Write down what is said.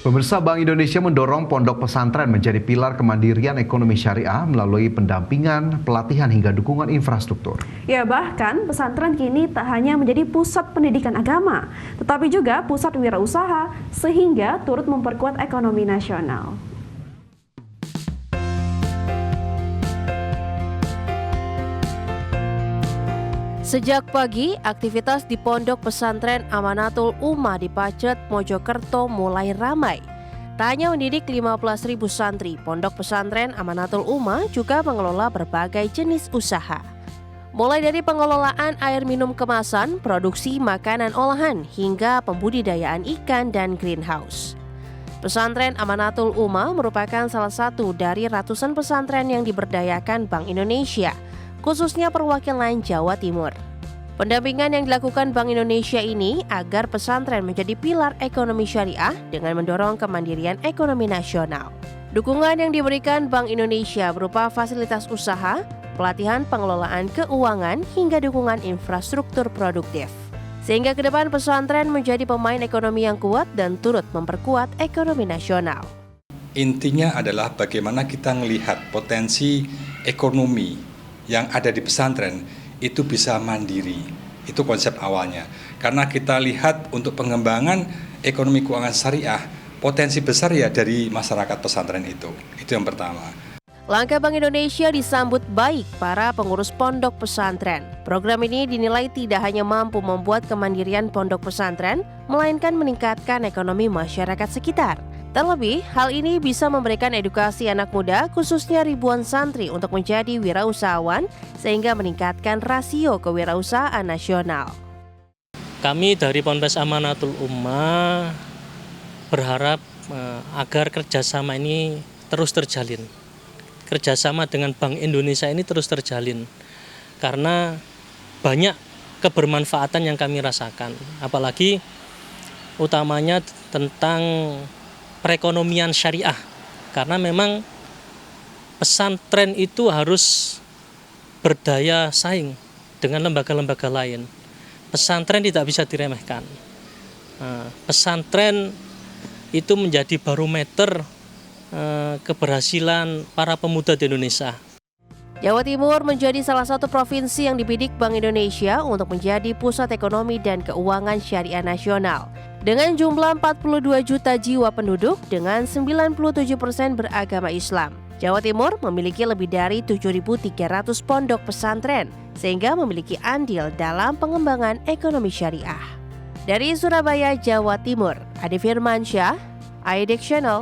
Pemirsa, Bank Indonesia mendorong pondok pesantren menjadi pilar kemandirian ekonomi syariah melalui pendampingan, pelatihan hingga dukungan infrastruktur. Ya, bahkan pesantren kini tak hanya menjadi pusat pendidikan agama, tetapi juga pusat wirausaha sehingga turut memperkuat ekonomi nasional. Sejak pagi, aktivitas di Pondok Pesantren Amanatul Ummah di Pacet, Mojokerto mulai ramai. Tak hanya mendidik 15.000 santri, Pondok Pesantren Amanatul Ummah juga mengelola berbagai jenis usaha. Mulai dari pengelolaan air minum kemasan, produksi makanan olahan, hingga pembudidayaan ikan dan greenhouse. Pesantren Amanatul Ummah merupakan salah satu dari ratusan pesantren yang diberdayakan Bank Indonesia, khususnya perwakilan Jawa Timur. Pendampingan yang dilakukan Bank Indonesia ini agar pesantren menjadi pilar ekonomi syariah dengan mendorong kemandirian ekonomi nasional. Dukungan yang diberikan Bank Indonesia berupa fasilitas usaha, pelatihan pengelolaan keuangan, hingga dukungan infrastruktur produktif. Sehingga ke depan pesantren menjadi pemain ekonomi yang kuat dan turut memperkuat ekonomi nasional. Intinya adalah bagaimana kita melihat potensi ekonomi yang ada di pesantren itu bisa mandiri. Itu konsep awalnya. Karena kita lihat untuk pengembangan ekonomi keuangan syariah, potensi besar ya dari masyarakat pesantren itu. Itu yang pertama. Langkah Bank Indonesia disambut baik para pengurus pondok pesantren. Program ini dinilai tidak hanya mampu membuat kemandirian pondok pesantren, melainkan meningkatkan ekonomi masyarakat sekitar. Terlebih, hal ini bisa memberikan edukasi anak muda, khususnya ribuan santri untuk menjadi wirausahawan, sehingga meningkatkan rasio kewirausahaan nasional. Kami dari Ponpes Amanatul Ummah berharap agar kerjasama ini terus terjalin. Kerjasama dengan Bank Indonesia ini terus terjalin, karena banyak kebermanfaatan yang kami rasakan, apalagi utamanya tentang perekonomian syariah, karena memang pesantren itu harus berdaya saing dengan lembaga-lembaga lain. Pesantren tidak bisa diremehkan. Pesantren itu menjadi barometer keberhasilan para pemuda di Indonesia. Jawa Timur menjadi salah satu provinsi yang dibidik Bank Indonesia untuk menjadi pusat ekonomi dan keuangan syariah nasional. Dengan jumlah 42 juta jiwa penduduk dengan 97% beragama Islam, Jawa Timur memiliki lebih dari 7.300 pondok pesantren, sehingga memiliki andil dalam pengembangan ekonomi syariah. Dari Surabaya, Jawa Timur, Ade Firmansyah, iDek Channel.